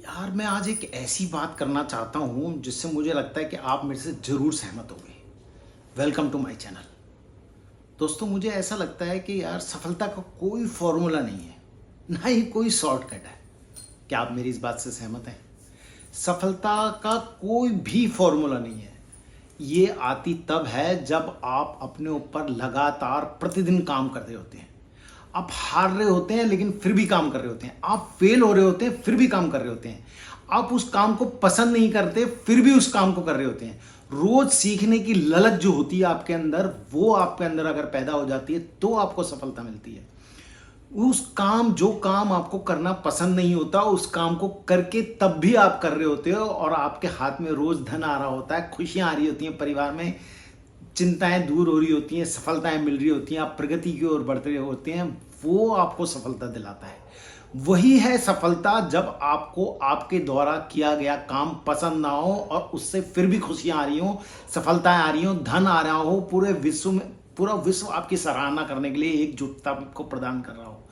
यार मैं आज एक ऐसी बात करना चाहता हूँ जिससे मुझे लगता है कि आप मेरे से ज़रूर सहमत होंगे। Welcome to my channel. दोस्तों, मुझे ऐसा लगता है कि यार सफलता का कोई फॉर्मूला नहीं है, ना ही कोई शॉर्टकट है। क्या आप मेरी इस बात से सहमत हैं? सफलता का कोई भी फॉर्मूला नहीं है। ये आती तब है जब आप अपने ऊपर लगातार प्रतिदिन काम कर रहे होते हैं। आप हार रहे होते हैं लेकिन फिर भी काम कर रहे होते हैं। आप फेल हो रहे होते हैं फिर भी काम कर रहे होते हैं। आप उस काम को पसंद नहीं करते फिर भी उस काम को कर रहे होते हैं। रोज सीखने की ललक जो होती है आपके अंदर, वो आपके अंदर अगर पैदा हो जाती है तो आपको सफलता मिलती है। जो काम आपको करना पसंद नहीं होता, उस काम को करके तब भी आप कर रहे होते हो और आपके हाथ में रोज धन आ रहा होता है, खुशियां आ रही होती हैं, परिवार में चिंताएं दूर हो रही होती हैं, सफलताएं मिल रही होती हैं, आप प्रगति की ओर बढ़ते रहे होते हैं। वो आपको सफलता दिलाता है। वही है सफलता, जब आपको आपके द्वारा किया गया काम पसंद ना हो और उससे फिर भी खुशियां आ रही हो, सफलताएं आ रही हो, धन आ रहा हो, पूरा विश्व आपकी सराहना करने के लिए एकजुटता को प्रदान कर रहा हो।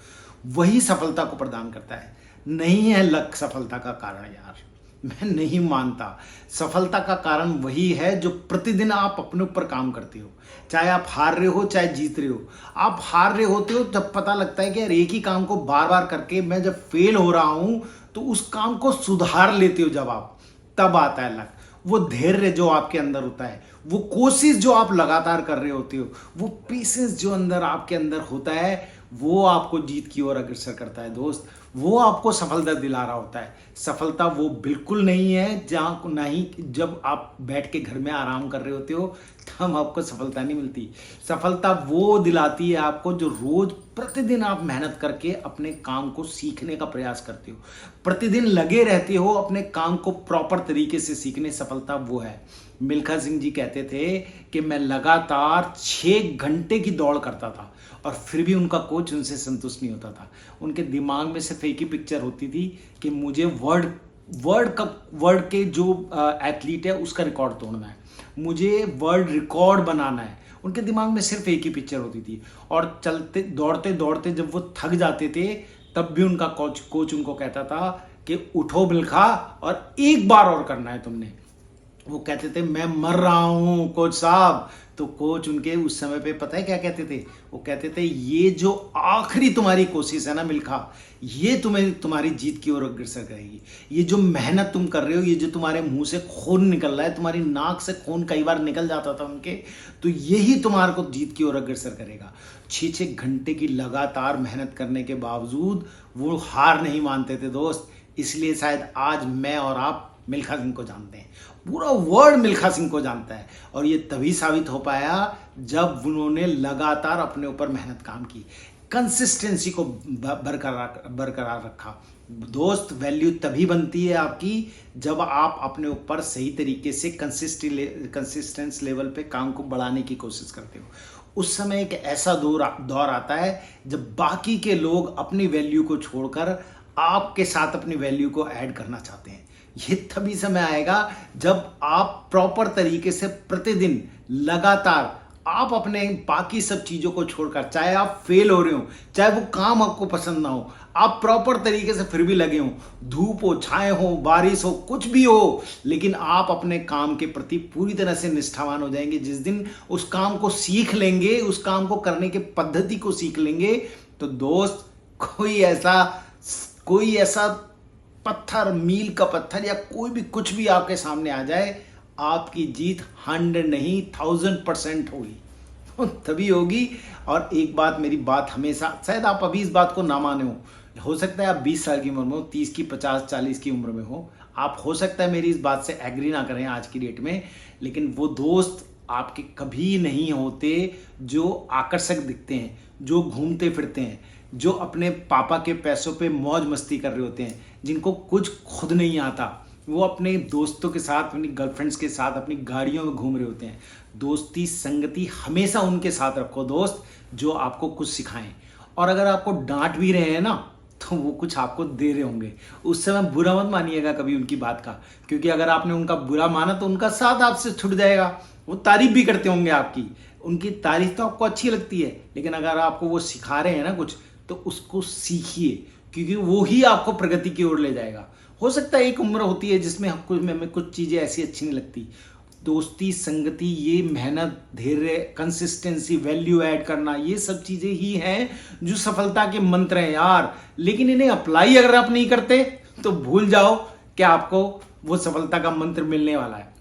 वही सफलता को प्रदान करता है। नहीं है लक सफलता का कारण यार, मैं नहीं मानता। सफलता का कारण वही है जो प्रतिदिन आप अपने ऊपर काम करते हो। चाहे आप हार रहे हो चाहे जीत रहे हो। आप हार रहे होते हो तब पता लगता है कि यार एक ही काम को बार बार करके मैं जब फेल हो रहा हूं तो उस काम को सुधार लेते हो जब आप, तब आता है लक। वो धैर्य जो आपके अंदर होता है, वो कोशिश जो आप लगातार कर रहे होते हो, वो पेशेंस जो अंदर आपके अंदर होता है, वो आपको जीत की ओर अग्रसर करता है दोस्त। वो आपको सफलता दिला रहा होता है। सफलता वो बिल्कुल नहीं है जहाँ नहीं जब आप बैठ के घर में आराम कर रहे होते हो तब आपको सफलता नहीं मिलती। सफलता वो दिलाती है आपको जो रोज प्रतिदिन आप मेहनत करके अपने काम को सीखने का प्रयास करते हो, प्रतिदिन लगे रहते हो अपने काम को प्रॉपर तरीके से सीखने। सफलता वो है। मिल्खा सिंह जी कहते थे कि मैं लगातार 6 घंटे की दौड़ करता था और फिर भी उनका कोच उनसे संतुष्ट नहीं होता था। उनके दिमाग में सिर्फ एक ही पिक्चर होती थी कि मुझे वर्ल्ड के जो एथलीट है उसका रिकॉर्ड तोड़ना है, मुझे वर्ल्ड रिकॉर्ड बनाना है। उनके दिमाग में सिर्फ एक ही पिक्चर होती थी। और चलते दौड़ते दौड़ते जब वो थक जाते थे तब भी उनका कोच उनको कहता था कि उठो मिल्खा और एक बार और करना है तुमने। वो कहते थे मैं मर रहा हूं कोच साहब। तो कोच उनके उस समय पे पता है क्या कहते थे? वो कहते थे ये जो आखिरी तुम्हारी कोशिश है ना मिल्खा, ये तुम्हें तुम्हारी जीत की ओर अग्रसर करेगी। ये जो मेहनत तुम कर रहे हो, ये जो तुम्हारे मुंह से खून निकल रहा है, तुम्हारी नाक से खून कई बार निकल जाता था उनके, तो यही तुम्हारे को जीत की ओर अग्रसर करेगा। 6 घंटे की लगातार मेहनत करने के बावजूद वो हार नहीं मानते थे दोस्त। इसलिए शायद आज मैं और आप मिल्खा सिंह को जानते हैं। पूरा वर्ल्ड मिल्खा सिंह को जानता है और ये तभी साबित हो पाया जब उन्होंने लगातार अपने ऊपर मेहनत काम की, कंसिस्टेंसी को बरकरार रखा। दोस्त, वैल्यू तभी बनती है आपकी जब आप अपने ऊपर सही तरीके से कंसिस्टेंस लेवल पे काम को बढ़ाने की कोशिश करते हो। उस समय एक ऐसा दौर आता है जब बाकी के लोग अपनी वैल्यू को छोड़कर आपके साथ अपनी वैल्यू को ऐड करना चाहते हैं। ये तभी समय आएगा जब आप प्रॉपर तरीके से प्रतिदिन लगातार आप अपने बाकी सब चीजों को छोड़कर, चाहे आप फेल हो रहे हो, चाहे वो काम आपको पसंद ना हो, आप प्रॉपर तरीके से फिर भी लगे हो, धूप हो, छाए हो, बारिश हो, कुछ भी हो, लेकिन आप अपने काम के प्रति पूरी तरह से निष्ठावान हो जाएंगे। जिस दिन उस काम को सीख लेंगे, उस काम को करने की पद्धति को सीख लेंगे, तो दोस्त कोई ऐसा पत्थर, मील का पत्थर या कोई भी कुछ भी आपके सामने आ जाए, आपकी जीत 100 नहीं 1000% होगी। तभी होगी। और एक बात, मेरी बात हमेशा, शायद आप अभी इस बात को ना माने हो सकता है आप 20 साल की उम्र में हो, 30 की, 50, 40 की उम्र में हो, आप हो सकता है मेरी इस बात से एग्री ना करें आज की डेट में, लेकिन वो दोस्त आपके कभी नहीं होते जो आकर्षक दिखते हैं, जो घूमते फिरते हैं, जो अपने पापा के पैसों पे मौज मस्ती कर रहे होते हैं, जिनको कुछ खुद नहीं आता। वो अपने दोस्तों के साथ, अपनी गर्लफ्रेंड्स के साथ, अपनी गाड़ियों में घूम रहे होते हैं। दोस्ती संगति हमेशा उनके साथ रखो दोस्त, जो आपको कुछ सिखाएं। और अगर आपको डांट भी रहे हैं ना, तो वो कुछ आपको दे रहे होंगे। उस समय बुरा मत मानिएगा कभी उनकी बात का, क्योंकि अगर आपने उनका बुरा माना तो उनका साथ आपसे छूट जाएगा। वो तारीफ भी करते होंगे आपकी, उनकी तारीफ तो आपको अच्छी लगती है, लेकिन अगर आपको वो सिखा रहे हैं ना कुछ, तो उसको सीखिए, क्योंकि वो ही आपको प्रगति की ओर ले जाएगा। हो सकता है एक उम्र होती है जिसमें हमें कुछ चीज़ें ऐसी अच्छी नहीं लगती। दोस्ती, संगति, ये मेहनत, धैर्य, कंसिस्टेंसी, वैल्यू ऐड करना, ये सब चीज़ें ही हैं जो सफलता के मंत्र हैं यार। लेकिन इन्हें अप्लाई अगर आप नहीं करते तो भूल जाओ कि आपको वो सफलता का मंत्र मिलने वाला है।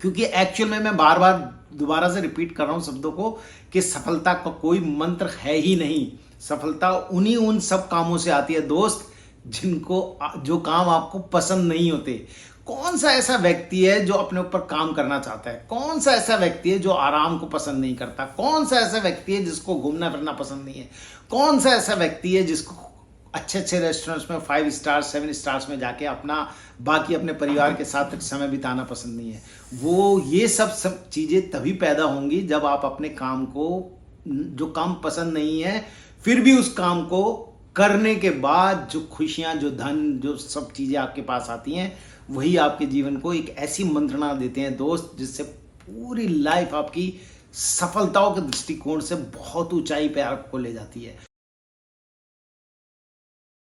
क्योंकि एक्चुअल में मैं बार बार दोबारा से रिपीट कर रहा हूं शब्दों को कि सफलता का कोई मंत्र है ही नहीं। सफलता उन सब कामों से आती है दोस्त जो काम आपको पसंद नहीं होते। कौन सा ऐसा व्यक्ति है जो अपने ऊपर काम करना चाहता है? कौन सा ऐसा व्यक्ति है जो आराम को पसंद नहीं करता? कौन सा ऐसा व्यक्ति है जिसको घूमना फिरना पसंद नहीं है? कौन सा ऐसा व्यक्ति है जिसको अच्छे अच्छे रेस्टोरेंट्स में 5 स्टार्स 7 स्टार्स में जाके बाकी अपने परिवार के साथ समय बिताना पसंद नहीं है? ये सब चीज़ें तभी पैदा होंगी जब आप अपने काम को, जो काम पसंद नहीं है फिर भी उस काम को करने के बाद जो खुशियां, जो धन, जो सब चीज़ें आपके पास आती हैं, वही आपके जीवन को एक ऐसी मंत्रणा देते हैं दोस्त जिससे पूरी लाइफ आपकी सफलताओं के दृष्टिकोण से बहुत ऊंचाई पे आपको ले जाती है।